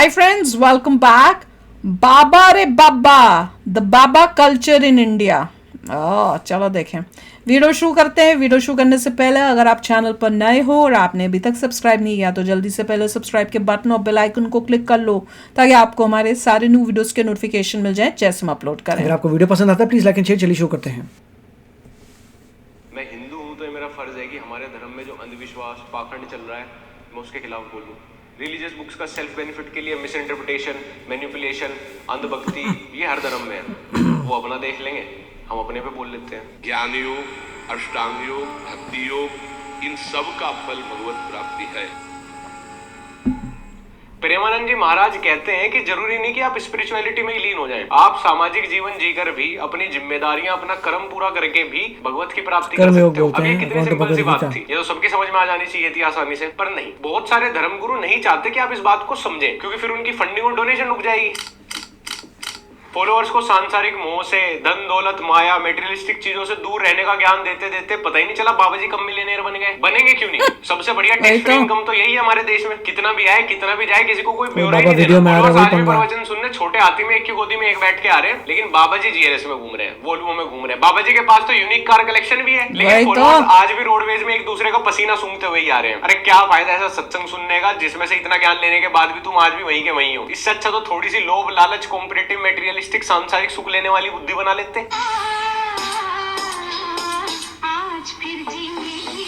Hi friends, welcome back. बाबा रे बाबा, the baba culture in India. चलो देखें, वीडियो शुरू करते हैं। वीडियो शुरू करने से पहले अगर आप चैनल पर नए हो और आपने अभी तक सब्सक्राइब नहीं किया तो जल्दी से पहले सब्सक्राइब के बटन और बेल आइकन को क्लिक कर लो ताकि आपको हमारे सारे न्यू वीडियोस के नोटिफिकेशन मिल जाए जैसे हम अपलोड करें। अगर आपको वीडियो पसंद आता है प्लीज लाइक एंड शेयर। चलिए शुरू करते हैं। मैं हिंदू हूँ तो ये मेरा फर्ज है कि हमारे धर्म में जो अंधविश्वास पाखंड चल रहा है मैं उसके खिलाफ बोलूँ। रिलीजियस बुक्स का सेल्फ बेनिफिट के लिए मिस इंटरप्रिटेशन, मैनिपुलेशन, अंधभक्ति ये हर धर्म में है। वो अपना देख लेंगे, हम अपने पे बोल लेते हैं। ज्ञान योग, अष्टांग योग, भक्ति योग, इन सब का फल भगवत प्राप्ति है। प्रेमानंद जी महाराज कहते हैं कि जरूरी नहीं कि आप स्पिरिचुअलिटी में ही लीन हो जाएं। आप सामाजिक जीवन जीकर भी अपनी जिम्मेदारियां, अपना कर्म पूरा करके भी भगवत की प्राप्ति कर सकते हो। अब ये कितनी सिंपल सी बात थी, ये तो सबके समझ में आ जानी चाहिए थी आसानी से, पर नहीं। बहुत सारे धर्मगुरु नहीं चाहते कि आप इस बात को समझें, क्योंकि फिर उनकी फंडिंग और डोनेशन रुक जाएगी। फॉलोअर्स को सांसारिक मोह से, धन दौलत माया मेटेरियलिस्टिक चीजों से दूर रहने का ज्ञान देते देते पता ही नहीं चला बाबा जी कब मिलियनेयर बन गए। बनेंगे क्यों नहीं? सबसे बढ़िया टैक्स फ्री इनकम तो यही है हमारे देश में। कितना भी आए कितना भी जाए, किसी को कोई ब्योरा ही नहीं देना। आज भी प्रवचन सुनने छोटे हाथी में एक की गोदी में एक बैठ के आ रहे हैं, लेकिन बाबा जी जीआरएस में घूम रहे हैं, वॉल्वो में घूम रहे हैं। बाबा जी के पास तो यूनिक कार कलेक्शन भी है, लेकिन फॉलोअर्स आज भी रोडवेज में एक दूसरे का पसीना सूंघते हुए ही आ रहे हैं। अरे क्या फायदा ऐसा सत्संग सुनने का जिसमें से इतना ज्ञान लेने के बाद भी तुम आज भी वहीं के वहीं हो। इससे अच्छा तो थोड़ी सी लोभ लालच, कॉम्पिटिटिव, मेटेरियलिस्टिक, सांसारिक लेने वाली बुद्धि बना लेते।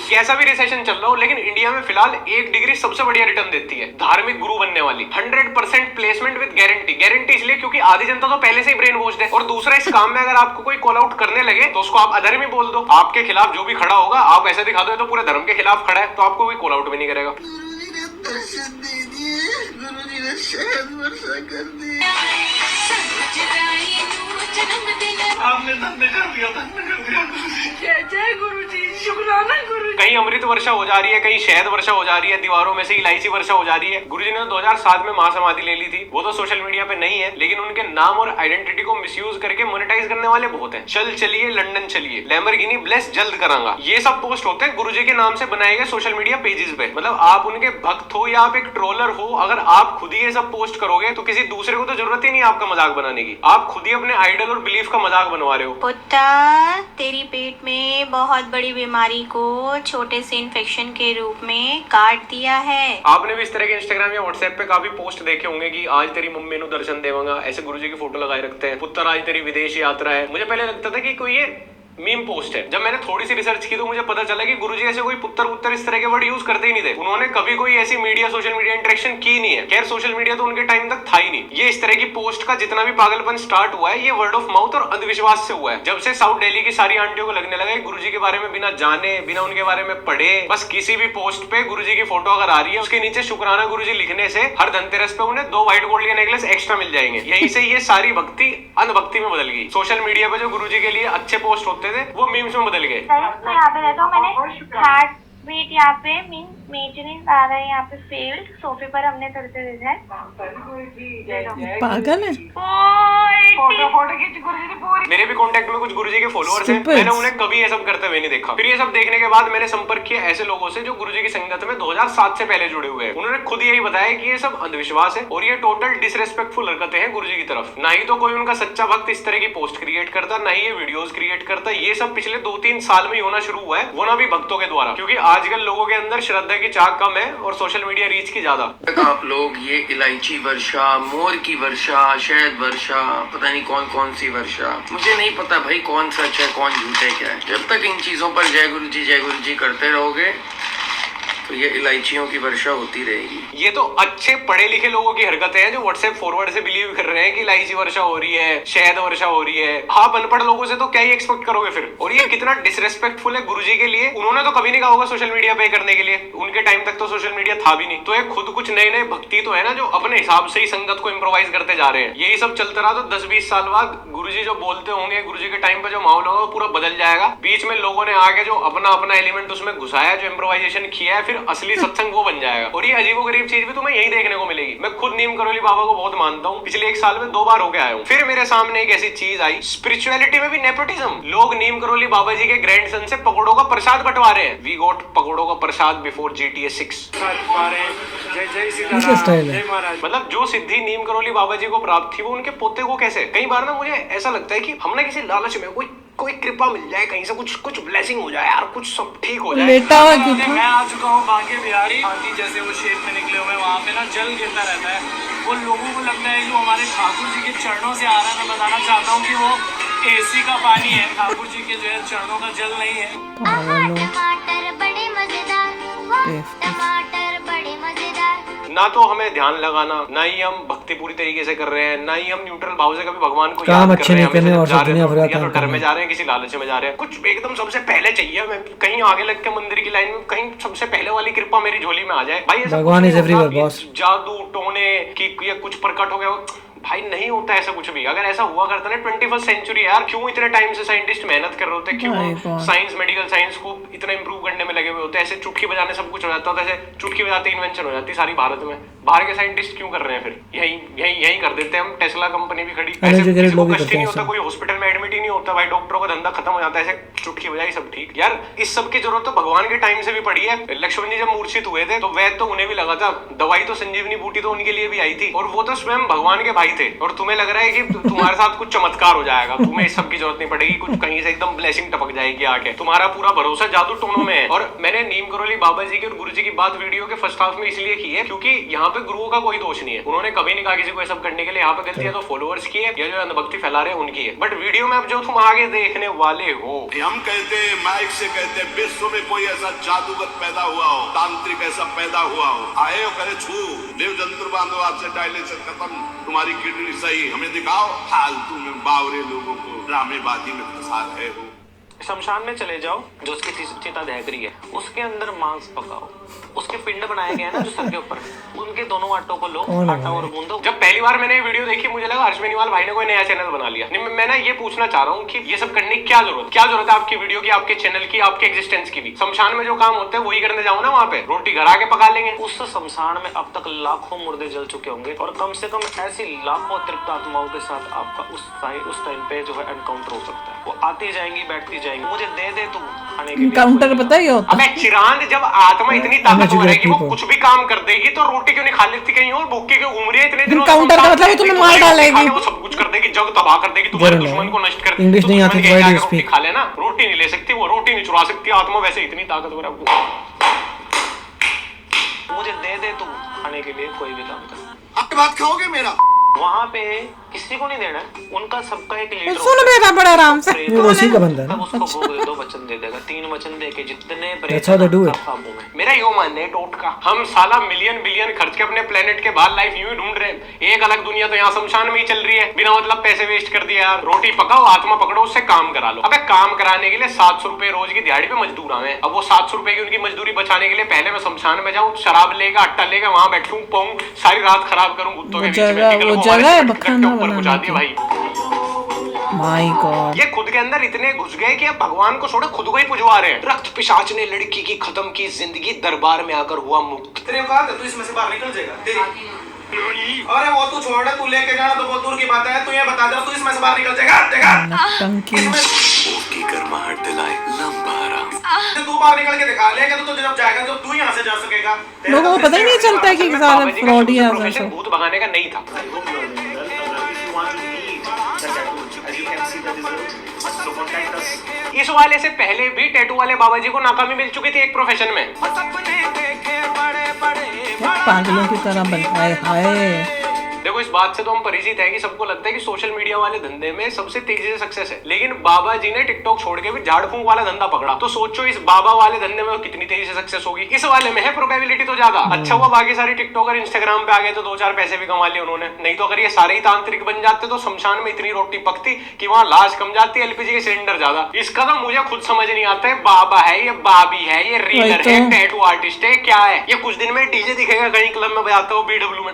कैसा भी रिसेशन चल रहा हो, लेकिन इंडिया में फिलहाल 1 डिग्री सबसे बढ़िया रिटर्न देती है, धार्मिक गुरु बनने वाली। 100% प्लेसमेंट विद गारंटी। गारंटी इसलिए क्योंकि आधी जनता तो पहले से ही ब्रेन वॉश्ड है। और दूसरा, इस काम में अगर आपको कोई कॉल आउट करने लगे तो उसको आप अधर्मी बोल दो। आपके खिलाफ जो भी खड़ा होगा, आप ऐसे दिखा दो तो पूरे धर्म के खिलाफ खड़ा है, तो आपको कोई कॉल आउट भी नहीं करेगा। दर्शन दे दिए, गुरुजी ने शहद वर्षा कर दी। आपने धन्य कर दिया, धन्य कर दिया गुरुजी। जय जय गुरुजी, शुक्राना गुरुजी। कहीं अमृत वर्षा हो जा रही है, कहीं शहद वर्षा हो जा रही है, दीवारों में से इलायची वर्षा हो जा रही है। गुरुजी ने 2007 में महासमाधि ले ली थी, वो तो सोशल मीडिया पे नहीं है, लेकिन उनके नाम और आइडेंटिटी को मिसयूज करके मोनेटाइज करने वाले बहुत हैं। चल चलिए लंदन चलिए, लैम्बोर्गिनी ब्लेस जल्द करांगा, ये सब पोस्ट होते हैं गुरुजी के नाम से बनाए गए सोशल मीडिया पेजेस पे। मतलब आप उनके भक्त हो या आप एक ट्रोलर हो, अगर आप खुद ही ये सब पोस्ट करोगे तो किसी दूसरे को तो जरूरत ही नहीं आपका मजाक बनाने की। आप खुद ही अपने आइडल और बिलीफ का मजाक बनवा रहे हो। पुत्ता, तेरी पेट में बहुत बड़ी बीमारी को छोटे से इन्फेक्शन के रूप में काट दिया है। आपने भी इस तरह के इंस्टाग्राम या व्हाट्सएप पे काफी पोस्ट देखे होंगे कि आज तेरी मम्मी नु दर्शन देवांगा, ऐसे गुरुजी की फोटो लगाए रखते हैं। पुत्र आज तेरी विदेश यात्रा है। मुझे पहले लगता था कि कोई ये मीम पोस्ट है। जब मैंने थोड़ी सी रिसर्च की तो मुझे पता चला कि गुरुजी ऐसे कोई पुत्र उत्तर इस तरह के वर्ड यूज करते ही नहीं थे। उन्होंने कभी कोई ऐसी मीडिया, सोशल मीडिया इंटरेक्शन की नहीं है। खैर, सोशल मीडिया तो उनके टाइम तक था ही नहीं। ये इस तरह की पोस्ट का जितना भी पागलपन स्टार्ट हुआ है, ये वर्ड ऑफ माउथ और अंधविश्वास से हुआ है। जब से साउथ दिल्ली की सारी आंटियों को लगने लगा गुरुजी के बारे में बिना जाने, बिना उनके बारे में पढ़े, बस किसी भी पोस्ट पे गुरुजी की फोटो अगर आ रही है उसके नीचे शुक्राना गुरुजी लिखने से हर धनतेरस पे उन्हें 2 व्हाइट गोल्ड के नेकलेस एक्स्ट्रा मिल जाएंगे। यही से ये सारी भक्ति अंधभक्ति में बदल गई। सोशल मीडिया पे जो गुरुजी के लिए अच्छे पोस्ट होते थे वो मीम्स बदल गए। मैं यहाँ पे रहता हूँ, मैंने हार्ट बीट यहाँ पे मीन मेंटेनेंस आ रहा है, यहाँ पे फेल्ड सोफे पर हमने थोड़े देखा है। पागल है। मेरे भी कांटेक्ट में कुछ गुरुजी के फॉलोअर्स हैं, मैंने उन्हें कभी ये सब करते हुए नहीं देखा। फिर ये सब देखने के बाद मैंने संपर्क किया ऐसे लोगों से जो गुरुजी की संगत में 2007 से पहले जुड़े हुए हैं। उन्होंने खुद यही बताया कि ये सब अंधविश्वास है और ये टोटल डिसरेस्पेक्टफुल हरकतें हैं गुरुजी की तरफ। ना ही तो कोई उनका सच्चा भक्त इस तरह की पोस्ट क्रिएट करता, ना ही ये वीडियोस क्रिएट करता। ये सब पिछले 2-3 साल में ही होना शुरू हुआ है, वो ना भी भक्तों के द्वारा, क्योंकि आजकल लोगों के अंदर श्रद्धा की चाह कम है और सोशल मीडिया रीच की ज्यादा। आप लोग ये इलायची वर्षा, मोर की वर्षा, शहद वर्षा, पता नहीं कौन कौन सी वर्षा, मुझे नहीं पता भाई कौन सच है कौन झूठ है क्या है। जब तक इन चीजों पर जय गुरु जी करते रहोगे तो ये इलायचियों की वर्षा होती रहेगी। ये तो अच्छे पढ़े लिखे लोगों की हरकतें हैं जो व्हाट्सएप फॉरवर्ड से बिलीव कर रहे हैं कि इलायची वर्षा हो रही है, शहद वर्षा हो रही है। आप अनपढ़ लोगों से तो क्या ही एक्सपेक्ट करोगे फिर। और ये कितना डिसरेस्पेक्टफुल है गुरुजी के लिए। उन्होंने तो कभी नहीं कहा होगा सोशल मीडिया पे करने के लिए, उनके टाइम तक तो सोशल मीडिया था भी नहीं। तो एक खुद कुछ नए नए भक्ति तो है ना जो अपने हिसाब से ही संगत को इम्प्रोवाइज करते जा रहे हैं। यही सब चलता रहा तो 10-20 साल बाद गुरुजी जो बोलते होंगे, गुरुजी के टाइम पे जो माहौल होगा वो पूरा बदल जाएगा। बीच में लोगों ने आगे जो अपना अपना एलिमेंट उसमें घुसाया, जो इम्प्रोवाइजेशन किया है, फिर फिर असली सत्संग वो बन जाएगा। और ये अजीबोगरीब चीज भी तुम्हें यही देखने को मिलेगी। मैं खुद नीम करोली बाबा को बहुत मानता हूँ, पिछले 1 साल में 2 बार होके आया हूँ। फिर मेरे सामने एक ऐसी चीज आई, स्पिरिचुअलिटी में भी नेपोटिज्म। लोग नीम करोली बाबा जी के ग्रैंडसन से पकौड़ों का प्रसाद बंटवा रहे हैं। वी गॉट पकौड़ों का प्रसाद बिफोर GTA 6। जय जय सीताराम, जय महाराज। मतलब जो सिद्धि नीम करोली बाबा जी को प्राप्त थी वो उनके पोते को कैसे? कई बार ना मुझे ऐसा लगता है कि हम ना किसी लालच में कोई कृपा मिल जाए, कहीं से कुछ ब्लेसिंग हो जाए यार, कुछ सब ठीक हो जाए। लेटा हुआ क्यों? मैं आ चुका हूँ बांके बिहारी, हाथी जैसे वो शेप में निकले हुए, वहाँ पे ना जल गिरता रहता है। वो लोगों को लगता है कि वो हमारे ठाकुर जी के चरणों से आ रहा है। मैं बताना चाहता हूँ कि वो AC का पानी है, ठाकुर जी के जो है चरणों का जल नहीं है। टमाटर बड़े मजेदार, टमाटर बड़े मजेदार। ना तो हमें ध्यान लगाना, ना ही हम भक्ति पूरी तरीके से कर रहे हैं, ना ही हम न्यूट्रल भाव से कभी भगवान को काम याद अच्छे कर रहे नहीं करने हैं। और सब दुनिया भर का या तो काम डर में करना। जा रहे हैं, किसी लालच में जा रहे हैं, कुछ एकदम सबसे पहले चाहिए हमें। कहीं आगे लग के मंदिर की लाइन में कहीं सबसे पहले वाली कृपा मेरी झोली में आ जाए। भाई ऐसा भगवान कुछ is नहीं होता। everywhere, ये boss। जादू टोने की ये कुछ प्रकट हो गया, भाई नहीं होता ऐसा कुछ भी। अगर ऐसा हुआ करता ना 21st सेंचुरी यार, क्यों इतने टाइम से साइंटिस्ट मेहनत कर रहे होते, क्यों साइंस मेडिकल साइंस को इतना इंप्रूव करने में लगे हुए होते। ऐसे चुटकी बजाने सब कुछ हो जाता था, ऐसे चुटकी बजाते इन्वेंशन हो जाती सारी भारत में। बाहर के साइंटिस्ट क्यों कर रहे हैं? फिर यही कर देते हैं हम। टेस्ला कंपनी भी खड़ी, ऐसे किसी को कष्ट नहीं होता, कोई हॉस्पिटल में एडमिट ही नहीं होता भाई, डॉक्टरों का धंधा खत्म हो जाता है, ऐसे चुटकी बजाई सब ठीक। यार इस सब की जरूरत तो भगवान के टाइम से भी पड़ी है। लक्ष्मण जी जब मूर्छित हुए थे तो वैद्य तो उन्हें भी लगा था, दवाई तो संजीवनी बूटी तो उनके लिए भी आई थी, और वो तो स्वयं भगवान के भाई थे। और तुम्हें लग रहा है कि तुम्हारे साथ कुछ चमत्कार हो जाएगा, तुम्हें इस सब की जरूरत नहीं पड़ेगी, कुछ कहीं से एकदम ब्लेसिंग टपक जाएगी आके। तुम्हारा पूरा भरोसा जादू टोनों में है। और मैंने नीम करोली बाबा जी की और गुरु जी की बात वीडियो के फर्स्ट हाफ में इसलिए की है क्योंकि यहाँ पे गुरुओं का कोई दोष नहीं है। उन्होंने कभी नहीं कहा किसी को सब करने के लिए। यहाँ पे गलती है तो फॉलोअर्स की है या जो अंधभक्ति फैला रहे हैं उनकी है। बट वीडियो में अब जो तुम आगे देखने वाले हो, हम कहते हैं, माइक से कहते हैं, विश्व में कोई ऐसा जादूगर पैदा हुआ हो, तांत्रिक ऐसा पैदा हुआ हो, आए हो करे छू देव जंतुर बांधो, आपसे डायलिसिस खत्म, तुम्हारी किडनी सही, हमें दिखाओ। फालतू में बावरे लोगों को ड्रामेबाजी में फंसा रहे हो। शमशान में चले जाओ, जो उसकी चिता दहक रही है, उसके अंदर मांस पकाओ, उसके पिंड बनाए गए हैं ना जो सर के ऊपर, उनके दोनों आटों को लो, आटा और गूंदो। जब पहली बार मैंने ये वीडियो देखी मुझे लगा हर्ष बेनीवाल भाई ने कोई नया चैनल बना लिया। मैं ना ये पूछना चाह रहा हूँ कि ये सब करने की क्या जरूरत है आपकी वीडियो की, आपके चैनल की, आपके एग्जिस्टेंस की भी। शमशान में जो काम होता है वही करने जाओ ना, वहाँ पे रोटी घर आके पका लेंगे। उस शमशान में अब तक लाखों मुर्दे जल चुके होंगे और कम से कम ऐसी लाखों तृप्त आत्माओं के साथ आपका उस टाइम पे जो है एनकाउंटर हो सकता है। वो आती जाएंगी बैठती जाएंगी, मुझे दे दे तुम खाने के लिए। काउंटर पता ही होता है। चिरांद जब आत्मा इतनी ताकतवर है कि वो कुछ भी काम कर देगी तो रोटी क्यों नहीं खा लेती कहीं और, भूखी क्यों घूम रही है इतने दिनों? काउंटर का मतलब तुम्हें मार डालेगी, वो सब कुछ कर देगी, जग तबाह कर देगी, तुम्हारे दुश्मन को नष्ट कर देगी। इंग्लिश नहीं आती तो रोटी खा लेना, रोटी नहीं ले सकती, वो रोटी नहीं चुरा सकती आत्मा, वैसे इतनी ताकतवर है। मुझे दे दे तुम खाने के लिए कोई भी काम कर। आपकी बात खाओगे मेरा? वहाँ पे किसी को नहीं देना, उनका सबका एक लीडर सुन बेटा बड़ा आराम से। वो उसी का बंदा है ना। उसको भोग दे दो, वचन दे देगा। 3 वचन दे के जितने That's how they do it. मेरा यो मानना है टोट का, हम साला मिलियन बिलियन खर्च के अपने प्लेनेट के बाहर लाइफ यूं ही ढूंढ रहे हैं। एक अलग दुनिया तो यहाँ शमशान में ही चल रही है, बिना मतलब पैसे वेस्ट कर दिया यार। रोटी पकाओ, आत्मा पकड़ो, उससे काम करा लो। अबे काम कराने के लिए 700 रुपए रोज की दिहाड़ी पे मजदूर आवे। अब वो 700 रुपए की उनकी मजदूरी बचाने के लिए पहले मैं शमशान में जाऊँ, शराब लेगा, अट्टा लेगा, वहां बैठूं पाऊं, सारी रात खराब करूं कुत्तों के बीच में। वो जगह है बखाना पहुंचा दिया भाई। माय गॉड, ये खुद के अंदर इतने घुस गए कि अब भगवान को छोड़े खुद को ही पुजवा रहे हैं। रक्त पिशाच ने लड़की की खत्म की जिंदगी, दरबार में आकर हुआ मुक्त। तेरे औकात है, तू इसमें से बाहर निकल जाएगा तेरी। अरे वो तू छोड़, तू लेके जाना तो बहुत दूर की बात है, तू ये बता दे तू इसमें से बाहर निकल जाएगा। की गर्माहट दिलाए लंबा आराम। तू बाहर निकल के दिखा ले, तो जब जाएगा तो तू यहाँ से जा सकेगा। लोगों को पता ही नहीं चलता है कि सारा फ्रॉड ही है। भूत भगाने का नहीं था। इस वाले से पहले भी टैटू वाले बाबा जी को नाकामी मिल चुकी थी एक प्रोफेशन में। पागलों की तरह बनता है। हाय देखो इस बात से तो हम परिचित हैं कि सबको लगता है कि सोशल मीडिया वाले धंधे में सबसे तेजी से सक्सेस है, लेकिन बाबा जी ने टिकटॉक छोड़ के भी झाड़ फूंक वाला धंधा पकड़ा। तो सोचो इस बाबा वाले धंधे में कितनी तेजी से सक्सेस होगी। इस वाले में है प्रोबेबिलिटी तो ज्यादा। अच्छा हुआ बाकी सारे टिकटॉकर इंस्टाग्राम पे आ गए तो 2-4 पैसे भी कमा लिए उन्होंने, नहीं तो अगर ये सारे ही तांत्रिक बन जाते तो शमशान में इतनी रोटी पकती कि वहां लाश कम जाती, एलपीजी के सिलेंडर ज्यादा। इसका तो मुझे खुद समझ नहीं आता है, बाबा है ये बाबी है ये रीलर है टैटू आर्टिस्ट है क्या है ये? कुछ दिन में डीजे दिखेगा कहीं क्लब में बजाता हो BW में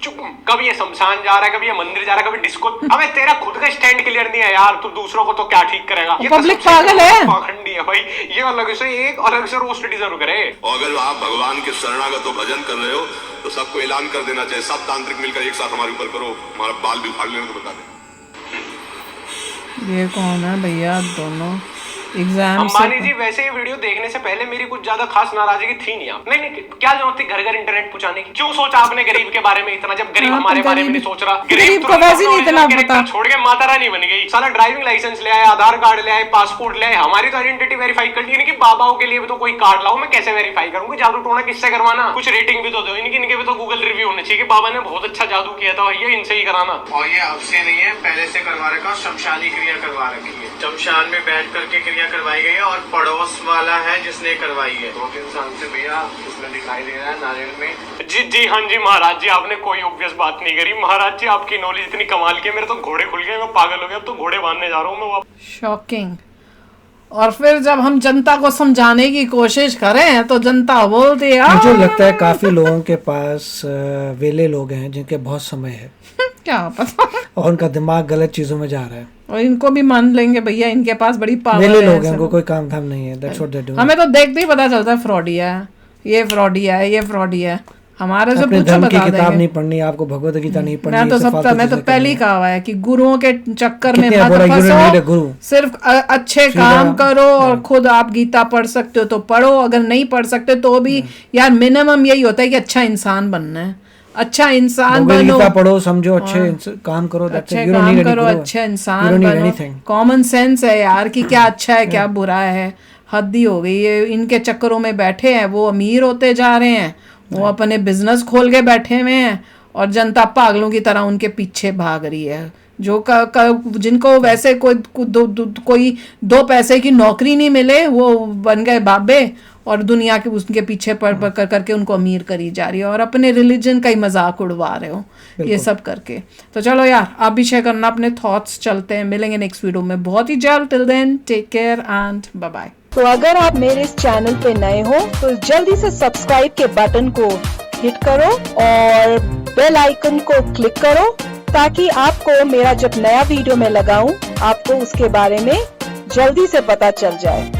कभी ये शमशान जा रहा है, कभी ये मंदिर जा रहा है, कभी डिस्को। अबे तेरा खुद का स्टैंड क्लियर नहीं है यार, तू दूसरों को तो क्या ठीक करेगा? ये पब्लिक पागल है, पाखंडी है भाई। ये अलग से एक अलग से रोस्ट डिजर्व करे। अगर आप भगवान के शरणागत हो, भजन कर रहे हो, तो सबको ऐलान कर देना चाहिए, सब तांत्रिक मिलकर एक साथ हमारे ऊपर करो, हमारा बाल भी उखाड़ लेना तो बता दे। ये कौन है भैया? दोनों एग्जाम अंबानी जी, वैसे ये वीडियो देखने से पहले मेरी कुछ ज्यादा खास नाराजगी थी नहीं। आप नहीं, क्या जरूरत थी घर घर इंटरनेट पहुंचाने की? क्यों सोचा आपने गरीब के बारे में इतना, जब गरीब हमारे बारे में नहीं सोच रहा? गरीब को वैसे नहीं इतना पता। छोड़ के माता रानी बन गई। साला ड्राइविंग लाइसेंस ले आए, आधार कार्ड ले आए, पासपोर्ट ले आए, हमारी तो आइडेंटिटी वेरीफाई कर ली। इनकी बाबाओं के लिए भी तो कोई कार्ड लाओ, मैं कैसे वेरीफाई करूंगी? जादू टोना किससे करवाना? कुछ रेटिंग भी तो दो इनके भी तो गूगल रिव्यू होने चाहिए कि बाबा ने बहुत अच्छा जादू किया था, भैया इनसे ही कराना। और ये अब से नहीं है, पहले से करवा रखा, शमशानी क्रिया करवा रखी है। शमशान में बैठ करके क्रिया करवाई गई है और पड़ोस वाला है जिसने करवाई है। 2-3 साल से भैया उसमें दिखाई दे रहा है नारियल में। जी हाँ जी महाराज जी, आपने कोई ऑब्वियस बात नहीं करी। महाराज जी आपकी नॉलेज इतनी कमाल की है, मेरे तो घोड़े खुल गए, मैं पागल हो गया। अब तो घोड़े बांधने जा रहा हूँ मैं। शॉकिंग। और फिर जब हम जनता को समझाने की कोशिश करें तो जनता बोलती है। मुझे लगता है काफी लोगों के पास वेले लोग हैं जिनके बहुत समय है क्या पता, और उनका दिमाग गलत चीजों में जा रहा है, और इनको भी मान लेंगे भैया, इनके पास बड़ी पावर वेले है। लोग हैं, उनको कोई काम धाम नहीं है। That's what they're doing. हमें तो देखते ही पता चलता है फ्रॉडिया है, ये फ्रॉडिया है, ये फ्रॉडिया है। हमारे से अपने पूछो धर्म की बता किताब देंगे। नहीं पढ़नी, आपको भगवत गीता नहीं पढ़नी। मैं तो पहले ही कहा हुआ है कि गुरुओं के चक्कर में मत फंसो, सिर्फ अच्छे काम करो, और खुद आप गीता पढ़ सकते हो तो पढ़ो, अगर नहीं पढ़ सकते तो भी यार मिनिमम यही होता है कि अच्छा इंसान बनना है, अच्छा इंसान बनो, पढ़ो, समझो, अच्छे काम करो, अच्छे काम करो, अच्छे इंसान बनो। कॉमन सेंस है यार कि क्या अच्छा है क्या बुरा है। हद ही हो गई है, इनके चक्करों में बैठे हैं, वो अमीर होते जा रहे हैं, वो अपने बिजनेस खोल के बैठे हुए हैं, और जनता पागलों की तरह उनके पीछे भाग रही है। जो जिनको वैसे कोई दो पैसे की नौकरी नहीं मिले, वो बन गए बाबे, और दुनिया के उसके पीछे पढ़ करके उनको अमीर करी जा रही है, और अपने रिलीजन का ही मजाक उड़वा रहे हो ये सब करके। तो चलो यार, आप भी शेयर करना अपने थॉट्स। चलते हैं, मिलेंगे नेक्स्ट वीडियो में बहुत ही जल्द। Till then take care and bye bye. तो अगर आप मेरे इस चैनल पे नए हो तो जल्दी से सब्सक्राइब के बटन को हिट करो और बेल आइकन को क्लिक करो, ताकि आपको मेरा जब नया वीडियो मैं लगाऊं आपको उसके बारे में जल्दी से पता चल जाए।